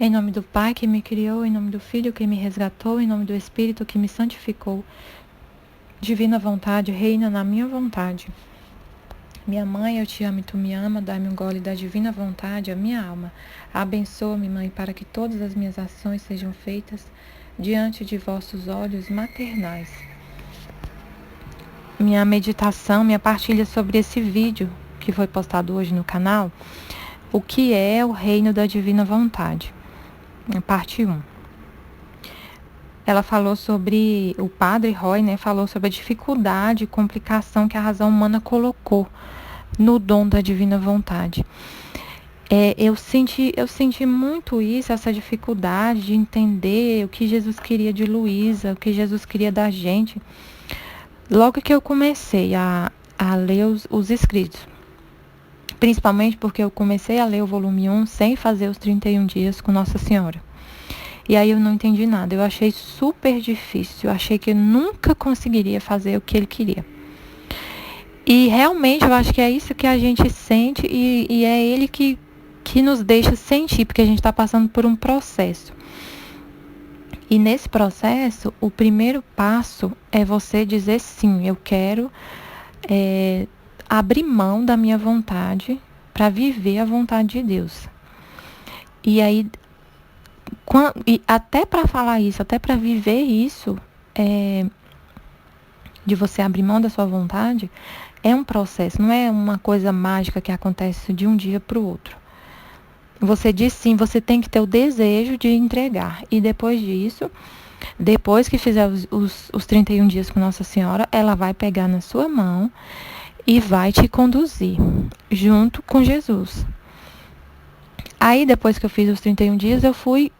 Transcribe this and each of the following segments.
Em nome do Pai que me criou, em nome do Filho que me resgatou, em nome do Espírito que me santificou. Divina vontade, reina na minha vontade. Minha mãe, eu te amo e tu me ama, dá-me um gole da divina vontade, a minha alma. Abençoa-me, mãe, para que todas as minhas ações sejam feitas diante de vossos olhos maternais. Minha meditação, minha partilha sobre esse vídeo que foi postado hoje no canal, o que é o reino da divina vontade, parte 1. Ela falou sobre, o padre Roy, falou sobre a dificuldade e complicação que a razão humana colocou no dom da divina vontade. Eu senti muito isso, essa dificuldade de entender o que Jesus queria de Luísa, o que Jesus queria da gente. Logo que eu comecei a ler os escritos, principalmente porque eu comecei a ler o volume 1 sem fazer os 31 dias com Nossa Senhora. E aí eu não entendi nada, eu achei super difícil, eu achei que eu nunca conseguiria fazer o que ele queria. E realmente eu acho que é isso que a gente sente e é ele que nos deixa sentir, porque a gente está passando por um processo. E nesse processo, o primeiro passo é você dizer sim, eu quero abrir mão da minha vontade para viver a vontade de Deus. E aí, até para falar isso, até para viver isso, de você abrir mão da sua vontade, é um processo, não é uma coisa mágica que acontece de um dia para o outro. Você diz sim, você tem que ter o desejo de entregar. E depois disso, depois que fizer os 31 dias com Nossa Senhora, ela vai pegar na sua mão e vai te conduzir junto com Jesus. Aí, depois que eu fiz os 31 dias, eu fui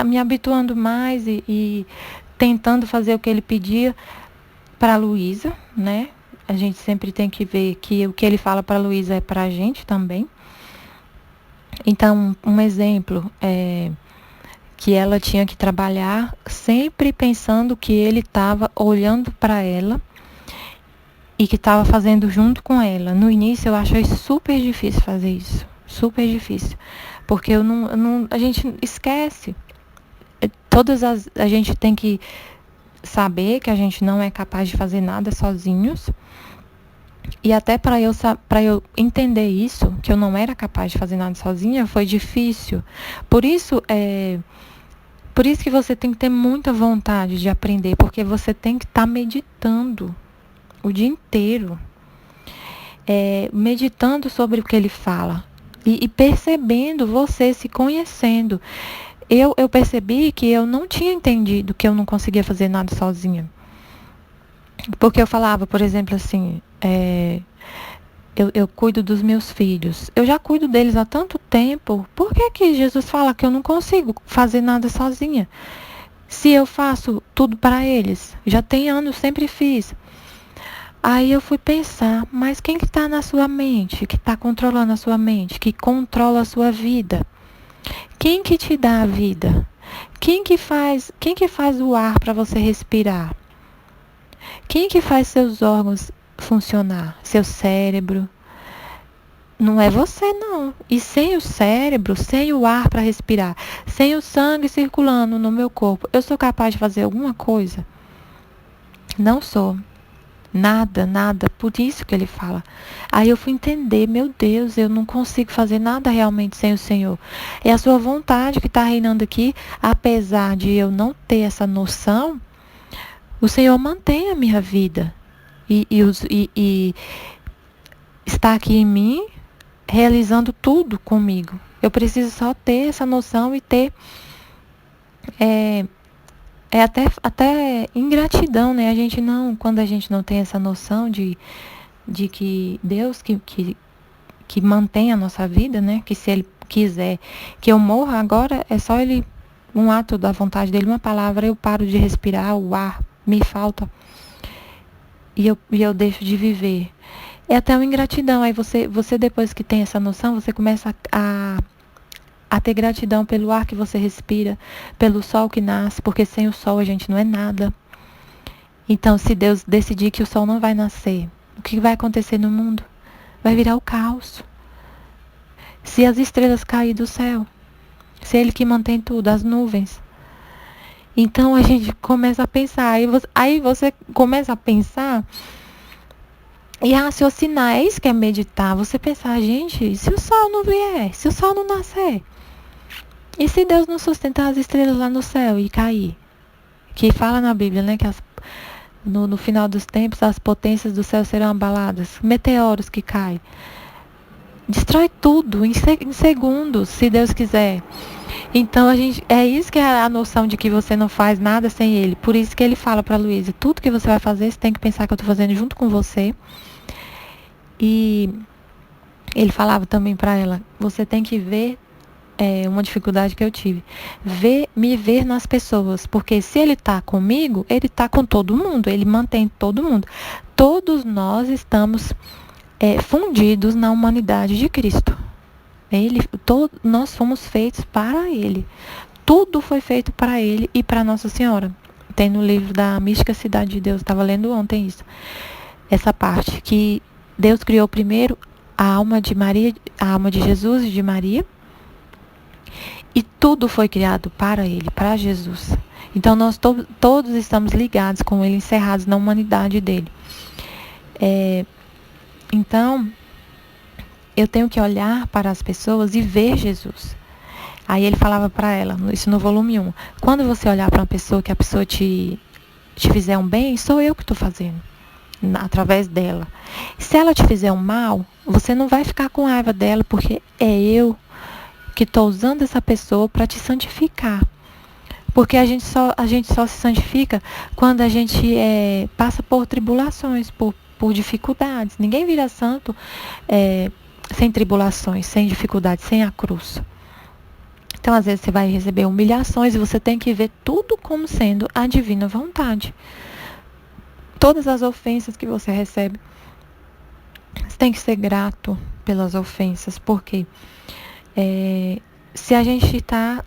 me habituando mais e tentando fazer o que ele pedia para a Luísa, né? A gente sempre tem que ver que o que ele fala para a Luísa é para a gente também. Então, um exemplo é que ela tinha que trabalhar sempre pensando que ele estava olhando para ela e que estava fazendo junto com ela. No início eu achei super difícil fazer isso, super difícil, porque a gente esquece. A gente tem que saber que a gente não é capaz de fazer nada sozinhos. E até para eu entender isso, que eu não era capaz de fazer nada sozinha, foi difícil. Por isso que você tem que ter muita vontade de aprender, porque você tem que estar meditando o dia inteiro, meditando sobre o que ele fala e percebendo, você se conhecendo. Eu percebi que eu não tinha entendido que eu não conseguia fazer nada sozinha. Porque eu falava, por exemplo, assim, eu cuido dos meus filhos. Eu já cuido deles há tanto tempo. Por que Jesus fala que eu não consigo fazer nada sozinha? Se eu faço tudo para eles. Já tem anos, sempre fiz. Aí eu fui pensar, mas quem que está na sua mente? Que está controlando a sua mente? Que controla a sua vida? Quem que te dá a vida? Quem que faz o ar para você respirar? Quem que faz seus órgãos funcionar? Seu cérebro? Não é você, não. E sem o cérebro, sem o ar para respirar, sem o sangue circulando no meu corpo, eu sou capaz de fazer alguma coisa? Não sou. Nada, nada. Por isso que ele fala. Aí eu fui entender, meu Deus, eu não consigo fazer nada realmente sem o Senhor. É a sua vontade que está reinando aqui, apesar de eu não ter essa noção. O Senhor mantém a minha vida e está aqui em mim, realizando tudo comigo. Eu preciso só ter essa noção e ter até ingratidão, né? Quando a gente não tem essa noção de que Deus que mantém a nossa vida, né? Que se Ele quiser que eu morra agora, é só Ele, um ato da vontade dEle, uma palavra, eu paro de respirar, o ar me falta e eu deixo de viver. É até uma ingratidão. Aí você depois que tem essa noção, você começa a ter gratidão pelo ar que você respira, pelo sol que nasce, porque sem o sol a gente não é nada. Então, se Deus decidir que o sol não vai nascer, o que vai acontecer no mundo? Vai virar o caos. Se as estrelas caírem do céu, se é Ele que mantém tudo, as nuvens. Então a gente começa a pensar, aí você começa a pensar e a raciocinar, é isso que é meditar. Você pensar, gente, se o sol não vier, se o sol não nascer, e se Deus não sustentar as estrelas lá no céu e cair? Que fala na Bíblia, né, que no final dos tempos as potências do céu serão abaladas, meteoros que caem. Destrói tudo em segundos, se Deus quiser. Então é isso que é a noção de que você não faz nada sem Ele. Por isso que Ele fala para Luísa, tudo que você vai fazer, você tem que pensar que eu estou fazendo junto com você. E Ele falava também para ela, você tem que ver uma dificuldade que eu tive, me ver nas pessoas, porque se Ele está comigo, Ele está com todo mundo, Ele mantém todo mundo. Todos nós estamos fundidos na humanidade de Cristo. Nós fomos feitos para Ele. Tudo foi feito para Ele e para Nossa Senhora. Tem no livro da Mística Cidade de Deus, estava lendo ontem isso. Essa parte, que Deus criou primeiro a alma de Maria, a alma de Jesus e de Maria. E tudo foi criado para Ele, para Jesus. Então nós todos estamos ligados com Ele, encerrados na humanidade dele. Então, eu tenho que olhar para as pessoas e ver Jesus. Aí ele falava para ela, isso no volume 1, quando você olhar para uma pessoa, que a pessoa te fizer um bem, sou eu que estou fazendo, através dela. Se ela te fizer um mal, você não vai ficar com raiva dela, porque é eu que estou usando essa pessoa para te santificar. Porque a gente só se santifica quando a gente passa por tribulações, por dificuldades. Ninguém vira santo sem tribulações, sem dificuldades, sem a cruz. Então, às vezes, você vai receber humilhações e você tem que ver tudo como sendo a divina vontade. Todas as ofensas que você recebe, você tem que ser grato pelas ofensas, porque se a gente está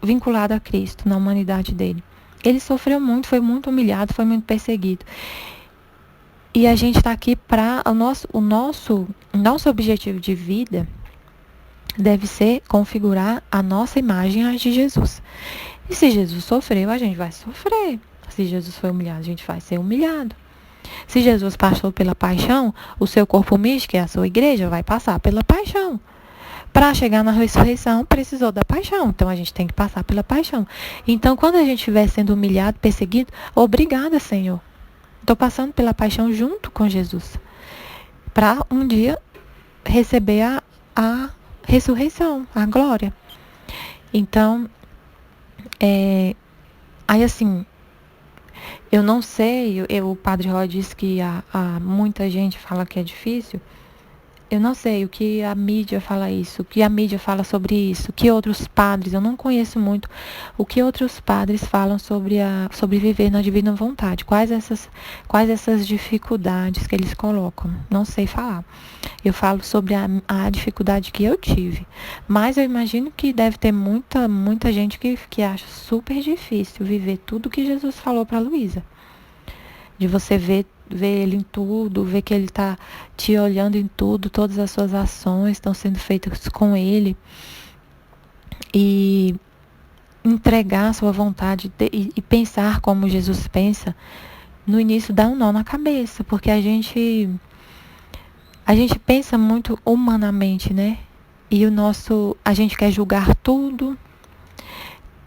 vinculado a Cristo, na humanidade dele, ele sofreu muito, foi muito humilhado, foi muito perseguido. E a gente está aqui para o nosso objetivo de vida deve ser configurar a nossa imagem às de Jesus. E se Jesus sofreu, a gente vai sofrer. Se Jesus foi humilhado, a gente vai ser humilhado. Se Jesus passou pela paixão, o seu corpo místico, que é a sua igreja, vai passar pela paixão. Para chegar na ressurreição, precisou da paixão. Então, a gente tem que passar pela paixão. Então, quando a gente estiver sendo humilhado, perseguido, obrigada, Senhor. Estou passando pela paixão junto com Jesus. Para um dia receber a ressurreição, a glória. Então, aí assim, eu não sei, o Padre Roy disse que muita gente fala que é difícil. Eu não sei o que a mídia fala isso, o que a mídia fala sobre isso, o que outros padres, eu não conheço muito, o que outros padres falam sobre viver na divina vontade, quais essas dificuldades que eles colocam, não sei falar. Eu falo sobre a dificuldade que eu tive, mas eu imagino que deve ter muita gente que acha super difícil viver tudo que Jesus falou para Luísa. De você ver Ele em tudo, ver que Ele está te olhando em tudo, todas as suas ações estão sendo feitas com Ele. E entregar a sua vontade e pensar como Jesus pensa, no início dá um nó na cabeça, porque a gente pensa muito humanamente, né? E a gente quer julgar tudo,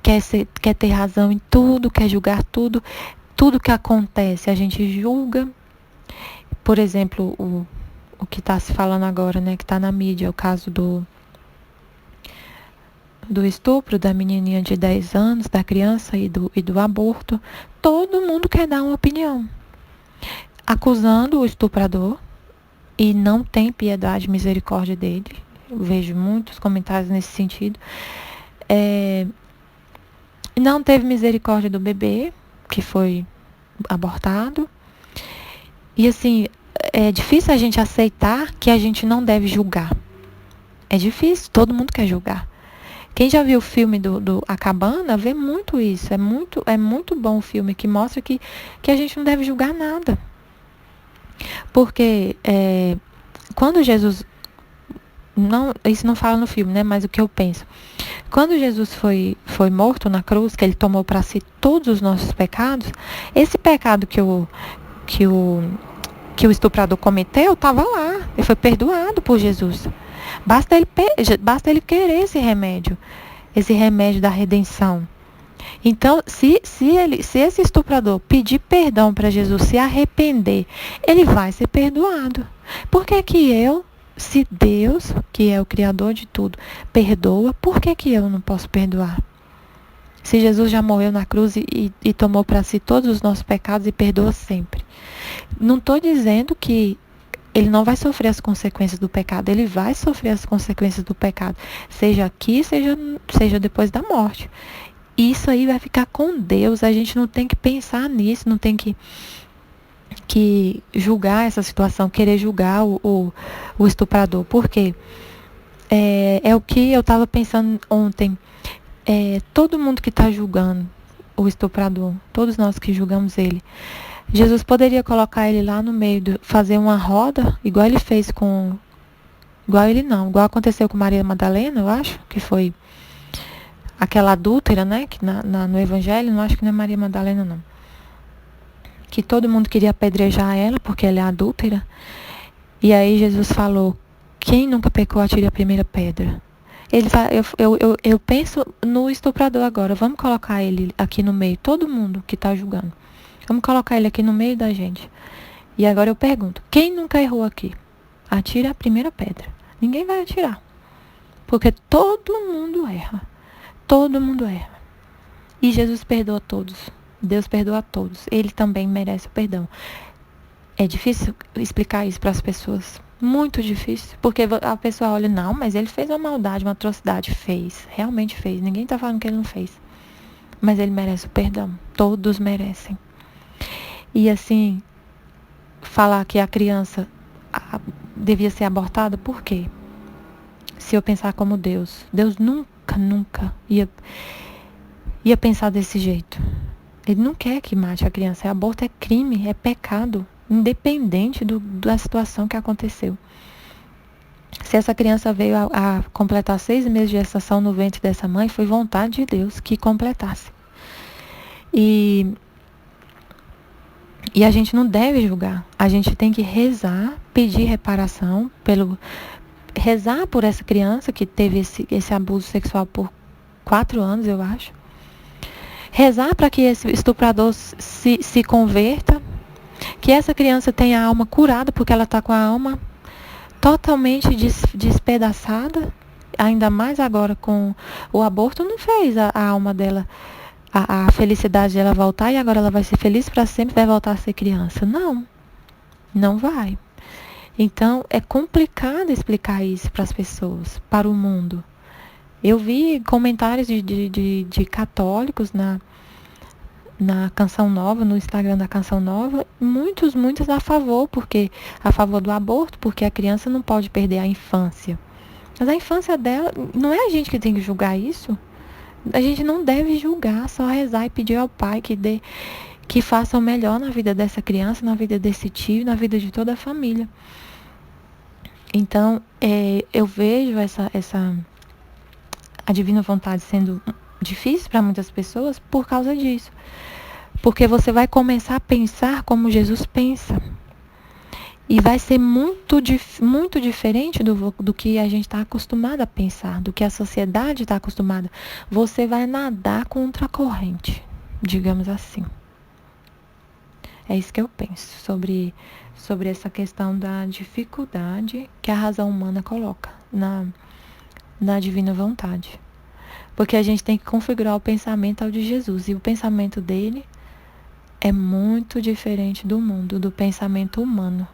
quer ter razão em tudo, quer julgar tudo. Tudo que acontece, a gente julga. Por exemplo, o que está se falando agora, né, que está na mídia, o caso do estupro da menininha de 10 anos, da criança e do aborto. Todo mundo quer dar uma opinião, acusando o estuprador e não tem piedade e misericórdia dele. Eu vejo muitos comentários nesse sentido. Não teve misericórdia do bebê, que foi abortado. E assim, é difícil a gente aceitar que a gente não deve julgar. É difícil, todo mundo quer julgar. Quem já viu o filme do A Cabana, vê muito isso. É muito bom o filme, que mostra que a gente não deve julgar nada. Porque quando Jesus não, isso não fala no filme, né? Mas o que eu penso. Quando Jesus foi morto na cruz, que ele tomou para si todos os nossos pecados, esse pecado que o, que o estuprador cometeu estava lá. Ele foi perdoado por Jesus. Basta ele querer esse remédio da redenção. Então, se esse estuprador pedir perdão para Jesus, se arrepender, ele vai ser perdoado. Por que que se Deus, que é o Criador de tudo, perdoa, por que que eu não posso perdoar? Se Jesus já morreu na cruz e tomou para si todos os nossos pecados e perdoa sempre. Não estou dizendo que ele não vai sofrer as consequências do pecado. Ele vai sofrer as consequências do pecado. Seja aqui, seja depois da morte. Isso aí vai ficar com Deus. A gente não tem que pensar nisso, não tem que julgar essa situação, querer julgar o estuprador. Por quê? É o que eu estava pensando ontem. Todo mundo que está julgando o estuprador, todos nós que julgamos ele, Jesus poderia colocar ele lá no meio, fazer uma roda, igual ele fez igual aconteceu com Maria Madalena, eu acho, que foi aquela adúltera, né, que no Evangelho, não acho que não é Maria Madalena, não. Que todo mundo queria apedrejar ela, porque ela é adúltera. E aí Jesus falou, quem nunca pecou, atire a primeira pedra. Eu penso no estuprador agora, vamos colocar ele aqui no meio, todo mundo que está julgando. Vamos colocar ele aqui no meio da gente. E agora eu pergunto, quem nunca errou aqui? Atira a primeira pedra. Ninguém vai atirar. Porque todo mundo erra. Todo mundo erra. E Jesus perdoa todos. Deus perdoa a todos. Ele também merece o perdão. É difícil explicar isso para as pessoas. Muito difícil. Porque a pessoa olha, não, mas ele fez uma maldade, uma atrocidade. Fez. Realmente fez. Ninguém está falando que ele não fez. Mas ele merece o perdão. Todos merecem. E assim, falar que a criança devia ser abortada, por quê? Se eu pensar como Deus nunca ia pensar desse jeito. Ele não quer que mate a criança. Aborto é crime, é pecado, independente da situação que aconteceu. Se essa criança veio a completar 6 meses de gestação no ventre dessa mãe, foi vontade de Deus que completasse. E a gente não deve julgar. A gente tem que rezar, pedir reparação, rezar por essa criança que teve esse abuso sexual por 4 anos, eu acho. Rezar para que esse estuprador se converta, que essa criança tenha a alma curada, porque ela está com a alma totalmente despedaçada, ainda mais agora com o aborto, não fez a alma dela, a felicidade dela voltar, e agora ela vai ser feliz para sempre, vai voltar a ser criança. Não vai. Então, é complicado explicar isso para as pessoas, para o mundo. Eu vi comentários de católicos na Canção Nova, no Instagram da Canção Nova, muitos a favor do aborto, porque a criança não pode perder a infância. Mas a infância dela, não é a gente que tem que julgar isso. A gente não deve julgar, só rezar e pedir ao Pai que faça o melhor na vida dessa criança, na vida desse tio, na vida de toda a família. Então, eu vejo a divina vontade sendo difícil para muitas pessoas por causa disso. Porque você vai começar a pensar como Jesus pensa. E vai ser muito diferente do que a gente está acostumado a pensar, do que a sociedade está acostumada. Você vai nadar contra a corrente, digamos assim. É isso que eu penso sobre essa questão da dificuldade que a razão humana coloca na divina vontade. Porque a gente tem que configurar o pensamento ao de Jesus. E o pensamento dele é muito diferente do mundo, do pensamento humano.